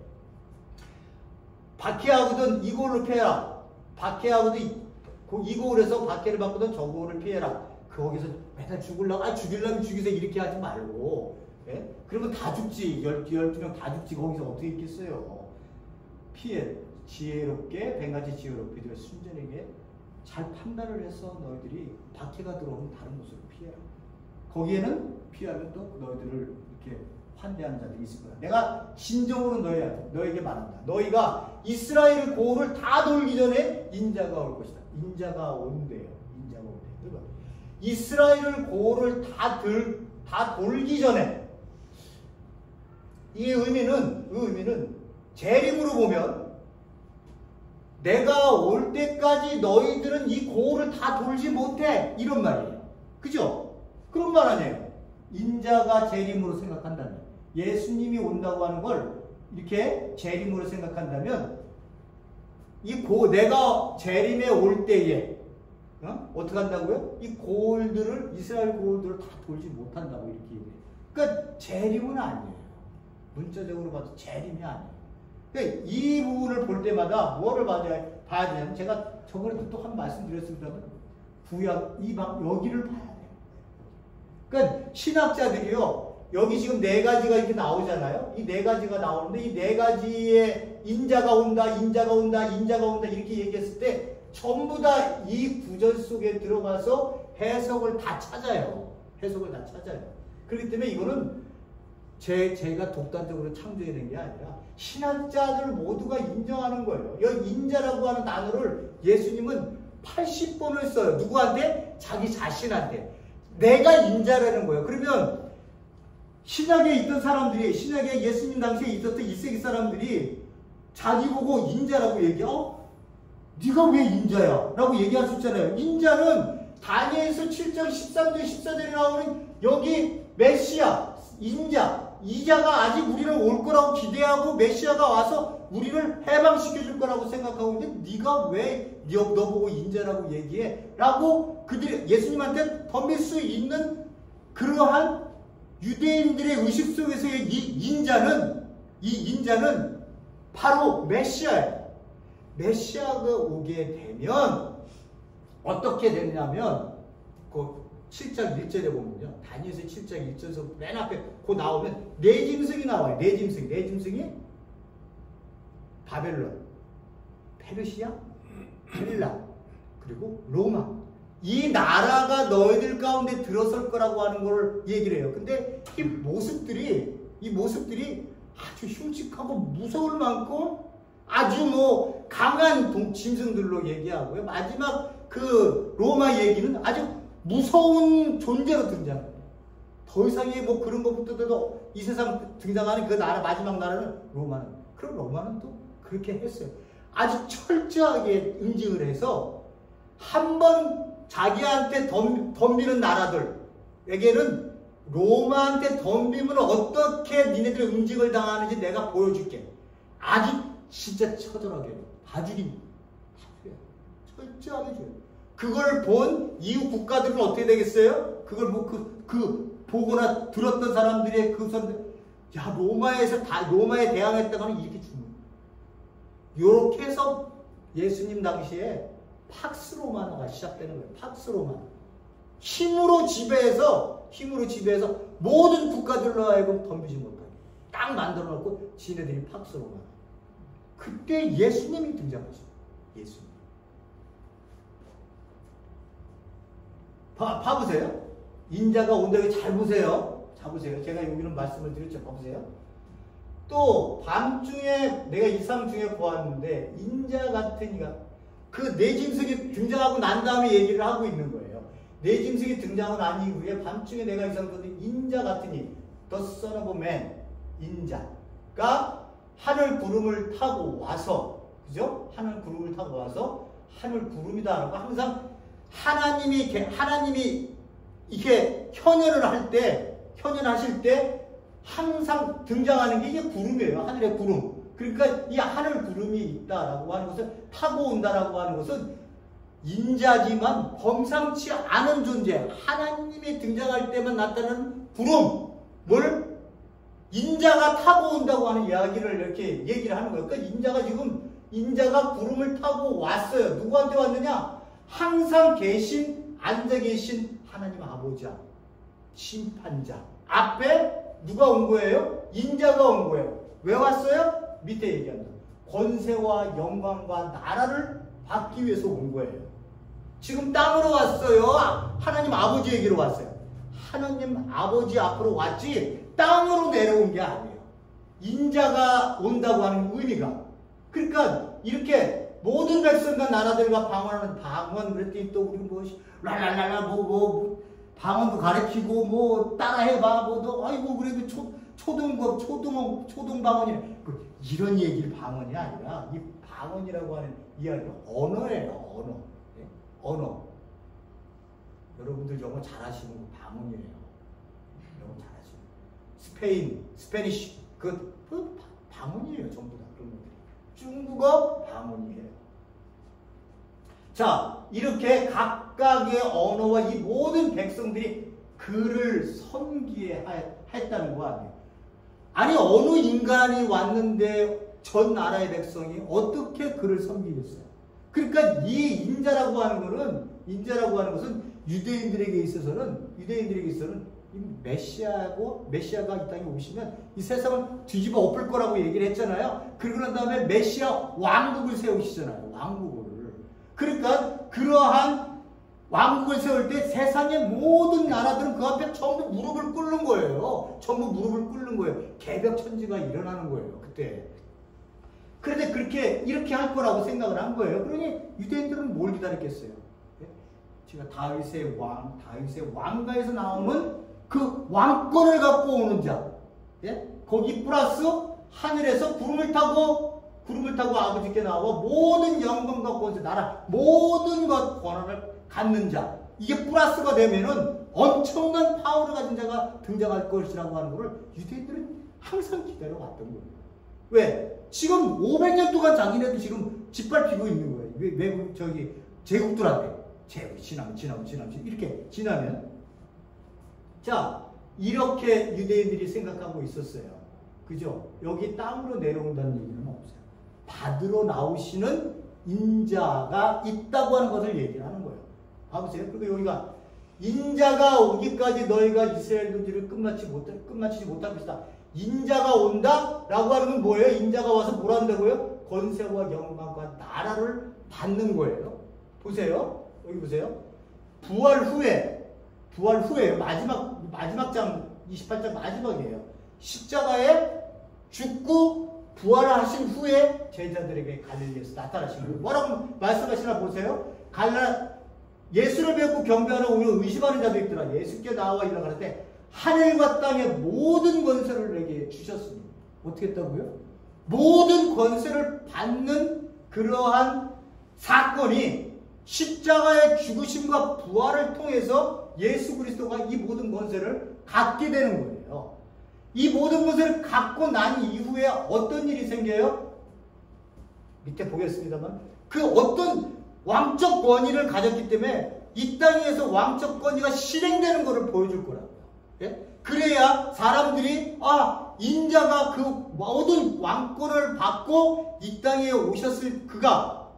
박해하거든 이 고을을 피해라. 박해하거든 이 고을에서 박해를 받거든 저 고을을 피해라. 거기서 맨날 죽이려면 죽이세요. 이렇게 하지 말고, 그러면 다 죽지. 12명 다 죽지. 거기서 어떻게 있겠어요. 피해, 지혜롭게, 뱀같이 지혜롭게 되어 순전하게 잘 판단을 해서 너희들이 박해가 들어오면 다른 곳으로 피해라. 거기에는 피하면 또 너희들을 이렇게 환대하는 자들이 있을 거야. 내가 진정으로 너에게 말한다. 너희가 이스라엘 고을을 다 돌기 전에 인자가 올 것이다. 인자가 온대요. 인자가 온대요. 이스라엘 고을을 다 돌기 전에, 이 의미는 재림으로 보면 내가 올 때까지 너희들은 이 고을을 다 돌지 못해. 이런 말이에요. 그죠? 그런 말 아니에요. 인자가 재림으로 생각한다면, 예수님이 온다고 하는 걸 이렇게 재림으로 생각한다면, 내가 재림에 올 때에 어떻게 한다고요? 이 고을들을, 이스라엘 고을들을 다 돌지 못한다고 이렇게 얘기해요. 그러니까 재림은 아니에요. 문자적으로 봐도 재림이 아니에요. 그러니까 이 부분을 볼 때마다 뭐를 봐야 되냐면, 제가 저번에도 또 한 말씀 드렸습니다만, 구약 여기를 봐야 돼요. 그러니까 신학자들이요, 여기 지금 4가지가 이렇게 나오잖아요. 이 4가지가 나오는데, 이 4가지의 인자가 온다, 인자가 온다, 인자가 온다 이렇게 얘기했을 때 전부 다 이 구절 속에 들어가서 해석을 다 찾아요. 그렇기 때문에 이거는 제가 독단적으로 창조해낸 게 아니라 신학자들 모두가 인정하는 거예요. 여기 인자라고 하는 단어를 예수님은 80번을 써요. 누구한테? 자기 자신한테. 내가 인자라는 거예요. 그러면 신약에 있던 사람들이, 신약에 예수님 당시에 있었던 1세기 사람들이 자기 보고 인자라고 네가 왜 인자야? 라고 얘기할 수 있잖아요. 인자는 다니엘서 7장 13절 14절에 나오는 여기 메시아, 이자가 아직 우리를 올 거라고 기대하고 메시아가 와서 우리를 해방시켜 줄 거라고 생각하고 있는데, 네가 왜 너 보고 인자라고 얘기해? 라고 그들이 예수님한테 덤빌 수 있는 그러한 유대인들의 의식 속에서의 이 인자는 바로 메시아예요. 메시아가 오게 되면 어떻게 되냐면, 그 7장 1절에 보면요, 다니엘서 7장 1절에서 맨 앞에 나오면 네 짐승이 나와요. 네 짐승이 바벨론, 페르시아, 헬라, 그리고 로마. 이 나라가 너희들 가운데 들어설 거라고 하는 걸 얘기를 해요. 근데 이 모습들이 아주 흉측하고 무서울 만큼 아주 강한 짐승들로 얘기하고요. 마지막 그 로마 얘기는 아주 무서운 존재로 등장해요. 더 이상의 그런 것부터도 이 세상 등장하는 그 나라, 마지막 나라는 로마는. 그럼 로마는 또 그렇게 했어요. 아주 철저하게 응징을 해서 한번 자기한테 덤비는 나라들에게는 로마한테 덤비면 어떻게 니네들 응징을 당하는지 내가 보여줄게. 아주 진짜 처절하게 봐주긴 철저하게 줘요. 그걸 본 이후 국가들은 어떻게 되겠어요? 그걸 보거나 들었던 사람들의 그 사람들, 로마에 대항했다가는 이렇게 죽는 거예요. 요렇게 해서 예수님 당시에 팍스 로마노가 시작되는 거예요. 팍스 로마노. 힘으로 지배해서 모든 국가들로 하여금 덤비지 못하게 딱 만들어 놓고 지네들이 팍스 로마노. 그때 예수님이 등장하십니다. 예수님. 봐보세요. 인자가 온다고 잘 보세요. 잘 보세요. 제가 여기는 말씀을 드렸죠. 봐보세요. 또 밤중에 내가 이상 중에 보았는데 인자 같은 이가 그 네 짐승이 등장하고 난 다음에 얘기를 하고 있는 거예요. 네 짐승이 등장하고 난 이후에 밤중에 내가 이상 보는데 인자 같은 이 The Son of Man 인자가 하늘 구름을 타고 와서 그죠? 하늘 구름을 타고 와서 하늘 구름이다라고 항상 하나님이 이렇게 현현하실 때 항상 등장하는 게 이게 구름이에요. 하늘의 구름. 그러니까 이 하늘 구름이 있다라고 하는 것은 타고 온다라고 하는 것은 인자지만 범상치 않은 존재. 하나님이 등장할 때만 나타나는 구름을 인자가 타고 온다고 하는 이야기를 이렇게 얘기를 하는 거예요. 그러니까 인자가 구름을 타고 왔어요. 누구한테 왔느냐? 항상 앉아 계신 하나님 아버지야. 심판자. 앞에 누가 온 거예요? 인자가 온 거예요. 왜 왔어요? 밑에 얘기합니다. 권세와 영광과 나라를 받기 위해서 온 거예요. 지금 땅으로 왔어요. 하나님 아버지에게로 왔어요. 하나님 아버지 앞으로 왔지 땅으로 내려온 게 아니에요. 인자가 온다고 하는 의미가. 그러니까 이렇게 모든 백성과 나라들과 방언하는 방언 그랬더니 또 우리 랄랄랄라 방언도 가르치고 따라해봐 너 아이고 그래도 초등 방언이네. 이런 얘기를 방언이 아니라 이 방언이라고 하는 이야기는 언어예요. 언어. 네? 언어. 여러분들 영어 잘하시는 거 방언이에요. 영어 잘하시는 스페니쉬 그 방언이에요. 전부 다 그런 것들이. 중국어 방언이에요. 자, 이렇게 각각의 언어와 이 모든 백성들이 그를 섬기게 했다는 거 아니에요. 아니 어느 인간이 왔는데 전 나라의 백성이 어떻게 그를 섬기겠어요? 그러니까 이 인자라고 하는 것은 유대인들에게 있어서는 이 메시아가 이 땅에 오시면 이 세상을 뒤집어 엎을 거라고 얘기를 했잖아요. 그러고 난 다음에 메시아 왕국을 세우시잖아요. 왕국을. 그러니까 그러한 왕국을 세울 때 세상의 모든 나라들은 그 앞에 전부 무릎을 꿇는 거예요. 개벽천지가 일어나는 거예요. 그때. 그런데 이렇게 할 거라고 생각을 한 거예요. 그러니 유대인들은 뭘 기다렸겠어요? 제가 다윗의 왕가에서 나오는 그 왕권을 갖고 오는 자. 예? 거기 플러스 하늘에서 구름을 타고 아버지께 나와 모든 영광과 권세, 나라, 모든 것 권한을 갖는 자. 이게 플러스가 되면은 엄청난 파워를 가진 자가 등장할 것이라고 하는 것을 유대인들은 항상 기다려왔던 거예요. 왜? 지금 500년 동안 자기네도 지금 짓밟히고 있는 거예요. 외국, 제국들한테. 지나면 이렇게 지나면. 자, 이렇게 유대인들이 생각하고 있었어요. 그죠? 여기 땅으로 내려온다는 얘기는 없어요. 받으러 나오시는 인자가 있다고 하는 것을 얘기를 하는 거예요. 봐보세요. 그리고 여기가 인자가 오기까지 너희가 이스라엘 군주를 끝마치지 못할 것이다. 인자가 온다? 라고 하는 건 뭐예요? 인자가 와서 뭘 한다고요? 권세와 영광과 나라를 받는 거예요. 보세요. 여기 보세요. 부활 후에 마지막 장 28장 마지막이에요. 십자가에 죽고 부활하신 후에 제자들에게 갈릴리에서 나타나시는 거예요. 뭐라고 말씀하시나 보세요. 예수를 뵙고 경배하러 오면 의심하는 자도 있더라. 예수께 나와 일어날 때 하늘과 땅의 모든 권세를 내게 주셨습니다. 어떻게 했다고요? 모든 권세를 받는 그러한 사건이 십자가의 죽으심과 부활을 통해서 예수 그리스도가 이 모든 권세를 갖게 되는 거예요. 이 모든 것을 갖고 난 이후에 어떤 일이 생겨요? 밑에 보겠습니다만 그 어떤 왕적 권위를 가졌기 때문에 이 땅에서 왕적 권위가 실행되는 것을 보여줄 거라고요. 예? 그래야 사람들이 인자가 그 모든 왕권을 받고 이 땅에 오신 그가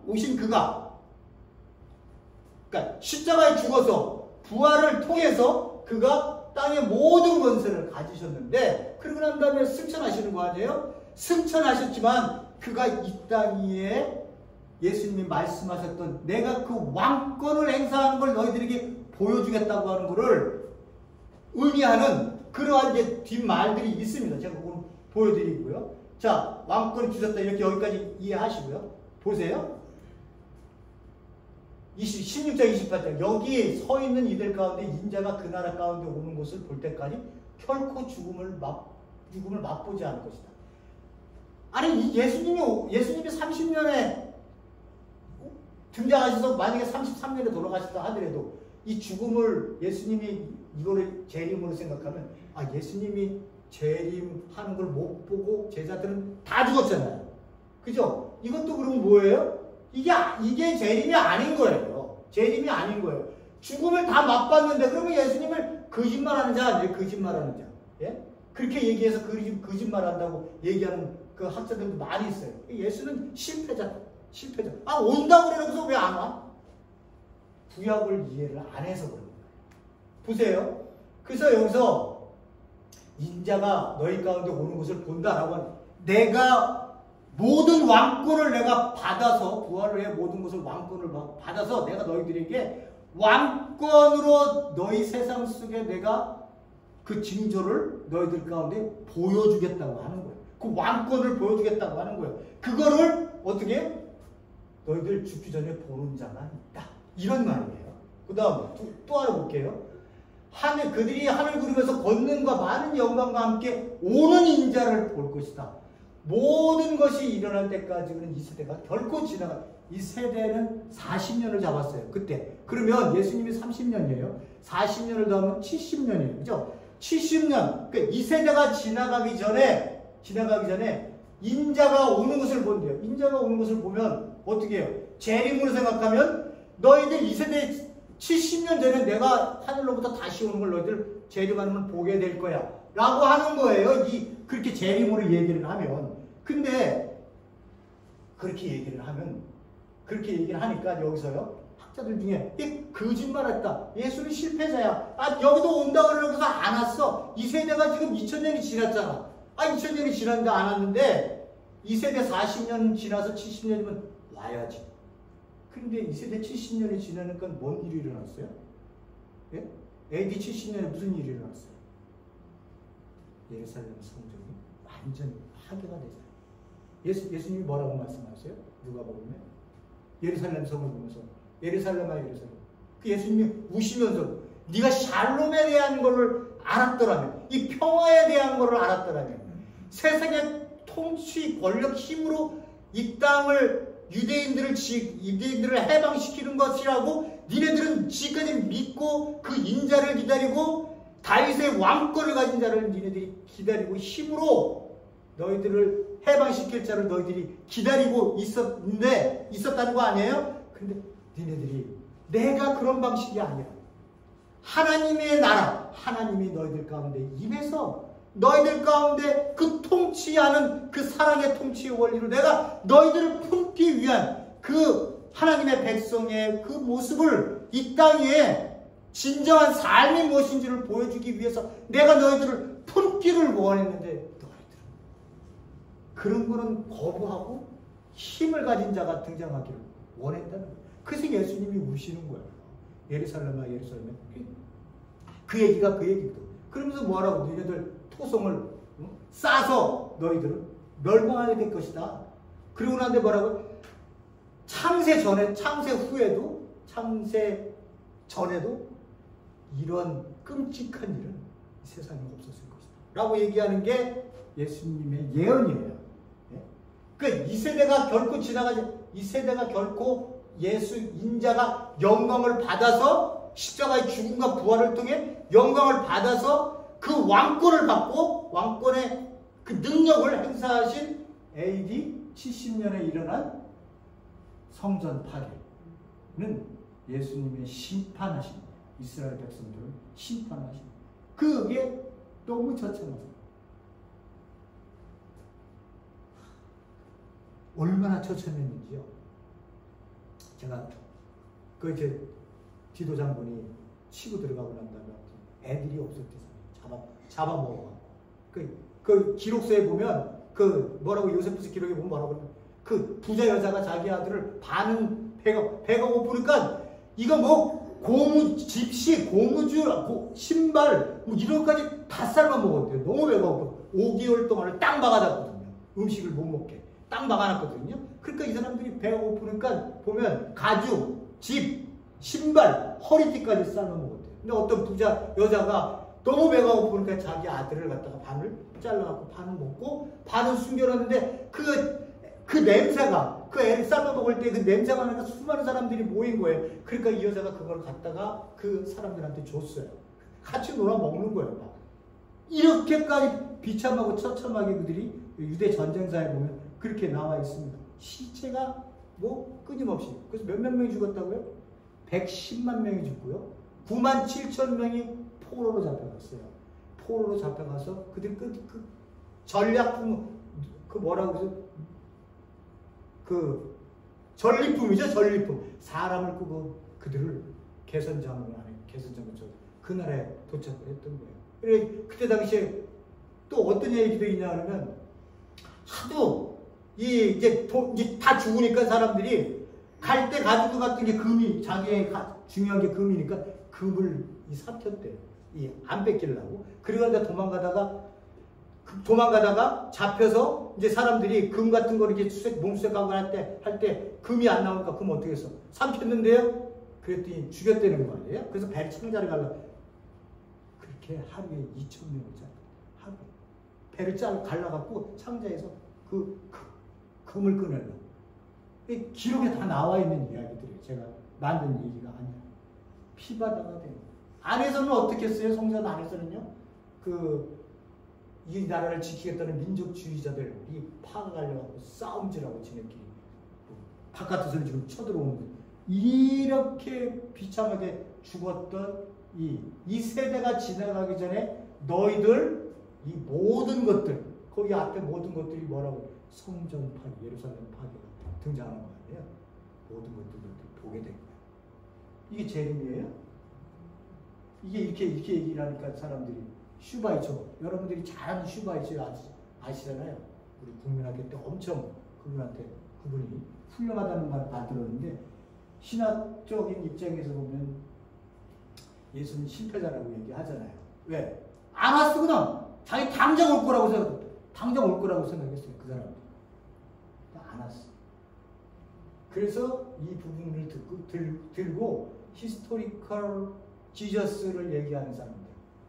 그러니까 십자가에 죽어서 부활을 통해서 그가 땅의 모든 권세를 가지셨는데 그러고 난 다음에 승천하시는 거 아니에요? 승천하셨지만 그가 이 땅 위에 예수님이 말씀하셨던 내가 그 왕권을 행사하는 걸 너희들에게 보여주겠다고 하는 것을 의미하는 그러한 이제 뒷말들이 있습니다. 제가 그걸 보여드리고요. 자, 왕권을 주셨다. 이렇게 여기까지 이해하시고요. 보세요. 16장 28절 여기에 서 있는 이들 가운데 인자가 그 나라 가운데 오는 것을 볼 때까지 결코 죽음을 맛보지 않을 것이다. 아니 예수님이 30년에 등장하셔서 만약에 33년에 돌아가셨다 하더라도 이 죽음을 예수님이 이거를 재림으로 생각하면 예수님이 재림하는 걸 못 보고 제자들은 다 죽었잖아요. 그죠? 이것도 그러면 뭐예요? 이게 재림이 아닌 거예요. 재림이 아닌 거예요. 죽음을 다 맛봤는데 그러면 예수님을 거짓말하는 자 아니에요? 거짓말하는 자. 예? 그렇게 얘기해서 거짓말한다고 얘기하는 그 학자들도 많이 있어요. 예수는 실패자. 온다고 그래놓고서 왜 안 와? 구약을 이해를 안 해서 그런 거예요. 보세요. 그래서 여기서 인자가 너희 가운데 오는 것을 본다라고 하는 내가 모든 왕권을 내가 받아서 부활을 해 모든 것을 왕권을 받아서 내가 너희들에게 왕권으로 너희 세상 속에 내가 그 징조를 너희들 가운데 보여주겠다고 하는 거예요. 그 왕권을 보여주겠다고 하는 거예요. 그거를 어떻게 너희들 죽기 전에 보는 자가 있다. 이런 말이에요. 그 다음 또 하나 볼게요. 그들이 하늘 구르면서 권능과 많은 영광과 함께 오는 인자를 볼 것이다. 모든 것이 일어날 때까지는 이 세대가 결코 이 세대는 40년을 잡았어요. 그때. 그러면 예수님이 30년이에요. 40년을 더하면 70년이에요. 그죠? 70년. 그러니까 이 세대가 지나가기 전에 인자가 오는 것을 본대요. 인자가 오는 것을 보면 어떻게 해요? 재림으로 생각하면 너희들 이 세대 70년 전에 내가 하늘로부터 다시 오는 걸 너희들 재림하는 걸 보게 될 거야. 라고 하는 거예요. 그렇게 재림으로 얘기를 하면. 근데 그렇게 얘기를 하니까 여기서요. 학자들 중에 거짓말했다. 예수는 실패자야. 여기도 온다고 그러고서 안 왔어. 이 세대가 지금 2000년이 지났잖아. 2000년이 지났는데 안 왔는데 이 세대 40년 지나서 70년이면 와야지. 근데 이 세대 70년이 지나니까 뭔 일이 일어났어요? 예? AD 70년에 무슨 일이 일어났어요? 예루살렘 성전이 완전히 파괴가 되잖아요. 예수님이 뭐라고 말씀하세요? 누가 보면 예루살렘 성을 보면서 예루살렘아 예루살렘. 그 예수님이 우시면서 네가 샬롬에 대한 것을 알았더라면, 이 평화에 대한 것을 알았더라면, 세상의 통치 권력 힘으로 이 땅을 유대인들을 해방시키는 것이라고 니네들은 지금까지 믿고 그 인자를 기다리고 다윗의 왕권을 가진 자를 니네들이 기다리고 힘으로 너희들을 해방시킬 자를 너희들이 기다리고 있었다는 거 아니에요? 근데 니네들이 내가 그런 방식이 아니라 하나님의 나라, 하나님이 너희들 가운데 임해서 너희들 가운데 그 통치하는 그 사랑의 통치의 원리로 내가 너희들을 품기 위한 그 하나님의 백성의 그 모습을 이 땅에 진정한 삶이 무엇인지를 보여주기 위해서 내가 너희들을 품기를 원했는데 너희들은 그런 거는 거부하고 힘을 가진 자가 등장하기를 원했다는 거예요. 그래서 예수님이 우시는 거예요. 예루살렘아 예루살렘. 그 얘기가 그 얘기거든. 그러면서 뭐라고 너희들 토성을 싸서 너희들은 멸망하게 될 것이다. 그리고 나한테 뭐라고? 창세 후에도 이런 끔찍한 일은 이 세상에 없었을 것이다. 라고 얘기하는 게 예수님의 예언이에요. 그러니까 이 세대가 결코 예수 인자가 영광을 받아서 십자가의 죽음과 부활을 통해 영광을 받아서 그 왕권을 받고 왕권의 그 능력을 행사하신 AD 70년에 일어난 성전 파괴는 예수님의 심판하신 거예요. 이스라엘 백성들을 심판하신 거예요. 그게 너무 처참하죠. 얼마나 처참했는지요. 제가 이제 디도 장군이 치고 들어가고 난 다음에 애들이 없을 때 잡아먹어. 그 기록서에 보면 그 뭐라고 요세푸스 기록에 보면 뭐라고 그러냐. 그 부자 여자가 자기 아들을 반은 배가 고프니까 이거 뭐 고무 집시 고무줄 신발 뭐 이런 것까지 다 삶아 먹었대요. 너무 배가 고프. 5개월 동안을 딱 막아놨거든요. 음식을 못 먹게 딱 막아놨거든요. 그러니까 이 사람들이 배가 고프니까 보면 가죽, 집, 신발, 허리띠까지 삶아 먹었대요. 근데 어떤 부자 여자가 너무 배가 고프니까 자기 아들을 갖다가 반을 잘라갖고 반은 먹고 반은 숨겨놨는데 그 냄새가 그 애를 삶아 먹을 때 그 냄새가 나니까 수많은 사람들이 모인 거예요. 그러니까 이 여자가 그걸 갖다가 그 사람들한테 줬어요. 같이 놀아 먹는 거예요. 막. 이렇게까지 비참하고 처참하게 그들이 유대 전쟁사에 보면 그렇게 나와 있습니다. 시체가 뭐 끊임없이. 그래서 몇몇 명이 죽었다고요? 110만 명이 죽고요. 9만 7천 명이 포로로 잡혀갔어요. 포로로 잡혀가서 그들 그 전략품 그 뭐라고 그러죠? 그 전리품이죠. 전리품. 사람을 끄고 그들을 개선장군 안에 개선장군 그 나라에 도착을 했던 거예요. 그래 그때 당시에 또 어떤 얘기도 있냐 하면 하도 이제 다 죽으니까 사람들이 갈 때 가지고 갔던 게 금이 자기의 중요한 게 금이니까 금을 삭혔대요. 안 뺏기려고. 그러다 도망가다가 잡혀서 이제 사람들이 금 같은 거 이렇게 몸수색하고 할 때 금이 안 나오니까 금 어떻게 했어? 삼켰는데요? 그랬더니 죽였다는 거 아니에요? 그래서 배를 창자를 그렇게 하루에 2,000명을 잘라. 하루에. 배를 갈라갖고 창자에서 그 금을 꺼내려고. 기록에 다 나와 있는 이야기들이에요. 제가 만든 얘기가 아니에요. 피바다가 돼요. 안에서는 어떻게 했어요? 성전 안에서는요? 이 나라를 지키겠다는 민족주의자들이 파가려고 싸움질하고 지네끼리 바깥에서는 지금 쳐들어오는 거예요. 이렇게 비참하게 죽었던 이 세대가 지나가기 전에 너희들 이 모든 것들 거기 앞에 모든 것들이 뭐라고 성전 파괴, 예루살렘 파괴가 등장하는 거 아니에요? 모든 것들을 보게 된 거예요. 이게 재림이에요? 이게 이렇게 얘기를 하니까 사람들이 슈바이처 여러분들이 잘 아는 슈바이처 아시잖아요. 우리 국민학교 때 엄청 그분이 훌륭하다는 말을 만들었는데 신학적인 입장에서 보면 예수는 실패자라고 얘기하잖아요. 왜? 안 왔으구나. 자기 당장 올 거라고 생각했어요. 그 사람 안 왔어. 그래서 이 부분을 들고 히스토리컬 지저스를 얘기하는 사람들,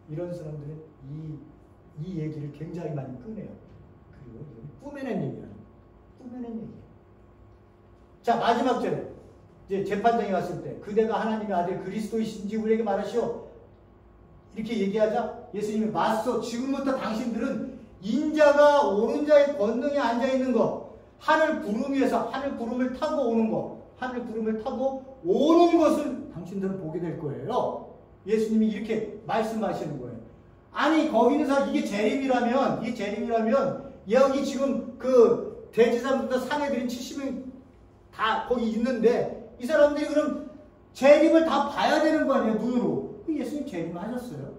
이런 사람들은 이 얘기를 굉장히 많이 꺼내요. 그리고 꾸며낸 얘기라는 꾸며낸 얘기예요. 자, 마지막 절에 이제 재판장에 갔을 때 그대가 하나님의 아들 그리스도이신지 우리에게 말하시오. 이렇게 얘기하자 예수님이 맞소. 지금부터 당신들은 인자가 오는 자의 권능에 앉아있는 것, 하늘 구름 위에서 하늘 구름을 타고 오는 것, 하늘 구름을 타고 오는 것을 당신들은 보게 될 거예요. 예수님이 이렇게 말씀하시는 거예요. 아니 거기 있는 사람 이게 재림이라면 여기 지금 그 대제사장부터 사내들인 70명 다 거기 있는데 이 사람들이 그럼 재림을 다 봐야 되는 거 아니에요? 눈으로. 예수님 재림하셨어요.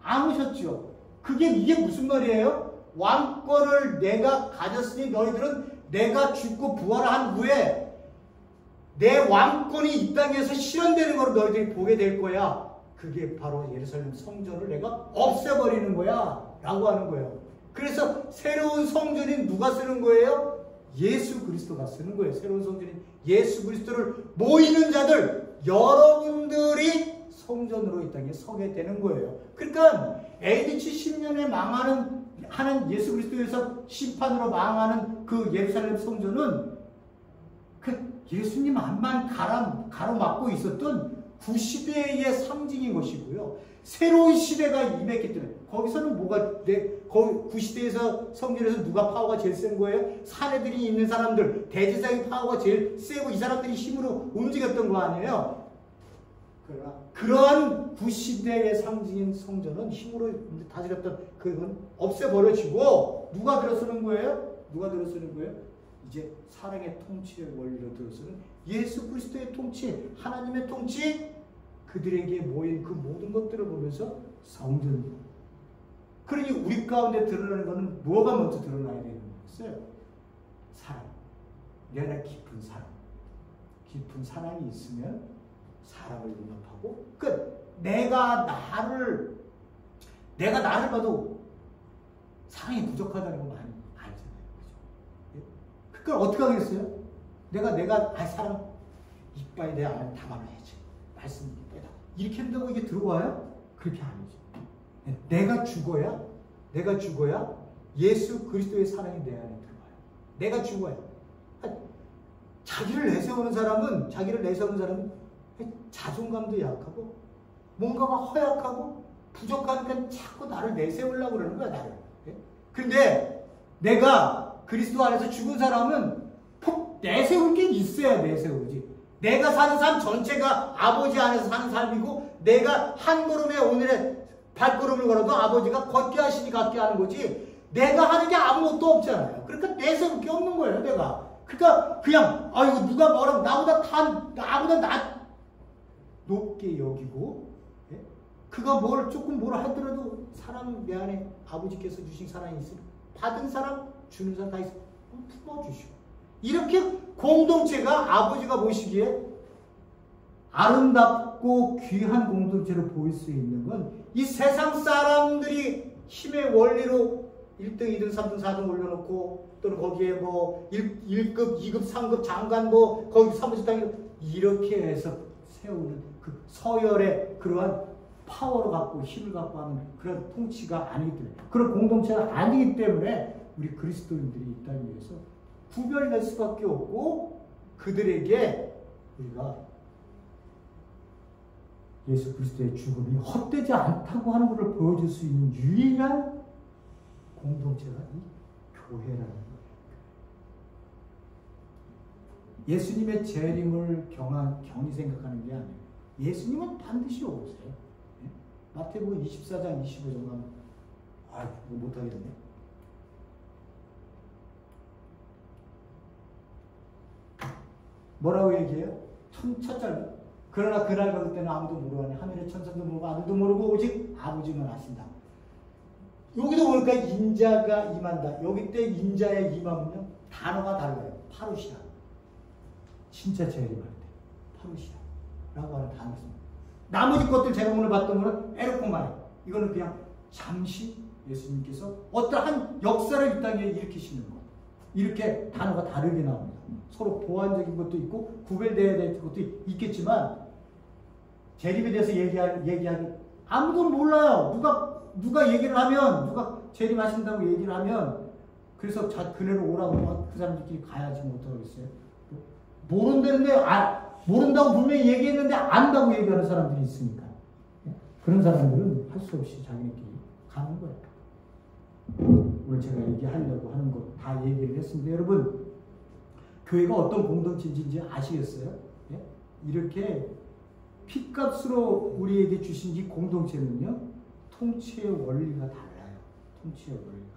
안 오셨죠. 이게 무슨 말이에요? 왕권을 내가 가졌으니 너희들은 내가 죽고 부활한 후에 내 왕권이 이 땅에서 실현되는 걸 너희들이 보게 될 거야. 그게 바로 예루살렘 성전을 내가 없애버리는 거야 라고 하는 거예요. 그래서 새로운 성전인 누가 쓰는 거예요? 예수 그리스도가 쓰는 거예요. 새로운 성전인 예수 그리스도를 모이는 자들, 여러분들이 성전으로 이 땅에 서게 되는 거예요. 그러니까 AD 70년에 하는 예수 그리스도에서 심판으로 망하는 그 예루살렘 성전은 그 예수님 앞만 가로막고 있었던 구시대의 상징인 것이고요. 새로운 시대가 임했기 때문에 거기서는 거기 구시대에서 성전에서 누가 파워가 제일 센 거예요? 사내들이 있는 사람들, 대제사장의 파워가 제일 세고 이 사람들이 힘으로 움직였던 거 아니에요? 그러한 구시대의 상징인 성전은 힘으로 다스렸던 그건 없애버려지고 누가 들어서는 거예요? 이제 사랑의 통치의 원리로 들어서는 예수 그리스도의 통치, 하나님의 통치, 그들에게 모인 그 모든 것들을 보면서 성전. 그러니 우리 가운데 드러나는 것은 뭐가 먼저 드러나야 되는 거예요? 뭐겠어요? 사랑. 내 안에 깊은 사랑. 깊은 사랑이 있으면 사랑을 용납하고 끝. 내가 나를 봐도 사랑이 부족하다는 거 많이 알잖아요. 그죠? 그러니까 어떻게 하겠어요? 내가 사랑 이빨에 내 안에 담아놔야지. 말씀 빼다. 이렇게 한다고 이게 들어와요? 그렇게 아니죠. 내가 죽어야 예수 그리스도의 사랑이 내 안에 들어와요. 내가 죽어야. 자기를 내세우는 사람은 자존감도 약하고 뭔가가 허약하고 부족하니까 자꾸 나를 내세우려고 그러는 거야, 나를. 근데 내가 그리스도 안에서 죽은 사람은 꼭 내세울 게 있어야 내세우지. 내가 사는 삶 전체가 아버지 안에서 사는 삶이고 내가 한 걸음에 오늘의 발걸음을 걸어도 아버지가 걷게 하시니 갖게 하는 거지 내가 하는 게 아무것도 없잖아요. 그러니까 내세울 게 없는 거예요, 내가. 그러니까 그냥 아이고 누가 뭐라고 나보다 나 높게 여기고 그가 조금 하더라도 사람 내 안에 아버지께서 주신 사랑이 있으니 받은 사람 주는 사람 다 있어 품어주시고 이렇게 공동체가 아버지가 보시기에 아름답고 귀한 공동체로 보일 수 있는 건 이 세상 사람들이 힘의 원리로 1등, 2등, 3등, 4등 올려놓고 또는 거기에 1급, 2급, 3급 장관 거기 사무실장 이렇게 해서 세우는 그 서열의 그러한 파워를 갖고 힘을 갖고 하는 그런 통치가 아니기 때문에 그런 공동체가 아니기 때문에 우리 그리스도인들이 이 땅 위에서 구별될 수밖에 없고 그들에게 우리가 예수 그리스도의 죽음이 헛되지 않다고 하는 것을 보여줄 수 있는 유일한 공동체가 이 교회라는 거예요. 예수님의 재림을 경히 생각하는 게 아니에요. 예수님은 반드시 오세요. 마태복음 24장 25절 가면 못하겠네. 뭐라고 얘기해요? 첫 절. 그러나 그날 그때는 아무도 모르니 하늘의 천사도 모르고 아들도 모르고 오직 아버지만 아신다. 여기도 보니까 인자가 임한다. 여기 때 인자의 임함은요 단어가 달라요. 파루시아. 진짜 재림할 때 파루시아라고 하는 단어가 있습니다. 나머지 것들 제가 오늘 봤던 거는 에르코마이. 이거는 그냥 잠시 예수님께서 어떠한 역사를 이 땅에 일으키시는 것. 이렇게 단어가 다르게 나옵니다. 서로 보완적인 것도 있고 구별되어야 될 것도 있겠지만 재림에 대해서 얘기하기 아무도 몰라요. 누가 얘기를 하면 누가 재림하신다고 얘기를 하면 그래서 그네로 오라고 그 사람들끼리 가야지 못하겠어요. 모른다고 분명히 얘기했는데 안다고 얘기하는 사람들이 있으니까 그런 사람들은 할 수 없이 자기네끼리 가는 거예요. 오늘 제가 얘기하려고 하는 것 다 얘기를 했습니다. 여러분 교회가 어떤 공동체인지 아시겠어요? 이렇게 핏값으로 우리에게 주신 이 공동체는요 통치의 원리가 달라요. 통치의 원리가.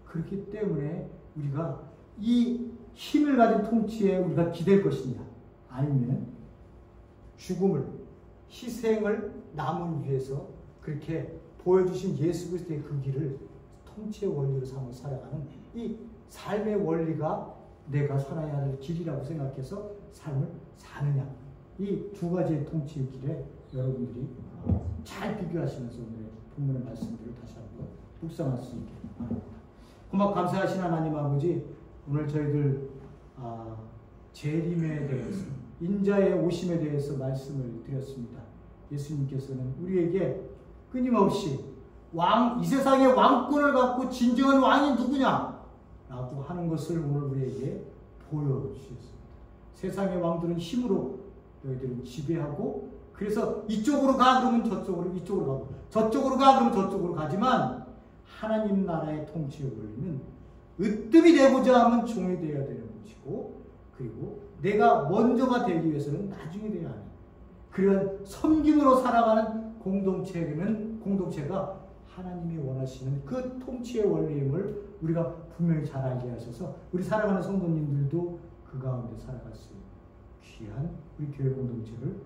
그렇기 때문에 우리가 이 힘을 가진 통치에 우리가 기댈 것이냐 아니면 죽음을 희생을 남을 위해서 그렇게 보여주신 예수 그리스도의 그 길을 통치의 원리로 삼아 살아가는 이 삶의 원리가 내가 살아야 할 길이라고 생각해서 삶을 사느냐 이 두 가지의 통치의 길에 여러분들이 잘 비교하시면서 오늘의 본문의 말씀들을 다시 한번 묵상할 수 있게 바랍니다. 고맙고 감사하신 하나님 아버지 오늘 저희들 재림에 대해서 인자의 오심에 대해서 말씀을 드렸습니다. 예수님께서는 우리에게 끊임없이 이 세상의 왕권을 갖고 진정한 왕이 누구냐 라고 하는 것을 오늘 우리에게 보여주셨습니다. 세상의 왕들은 힘으로 너희들은 지배하고 그래서 이쪽으로 가 그러면 이쪽으로 가고 저쪽으로 가 그러면 저쪽으로 가지만 하나님 나라의 통치의 원리는 으뜸이 되고자 하면 종이 되어야 되는 것이고 그리고 내가 먼저가 되기 위해서는 나중에 돼야 하는 그런 섬김으로 살아가는 공동체가 하나님이 원하시는 그 통치의 원리임을 우리가 분명히 잘 알게 하셔서 우리 살아가는 성도님들도 그 가운데 살아갈 수 있는 귀한 우리 교회 공동체를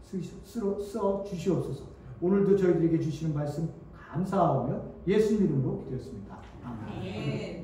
써 주시옵소서. 오늘도 저희들에게 주시는 말씀 감사하며 예수 이름으로 기도했습니다. 아멘.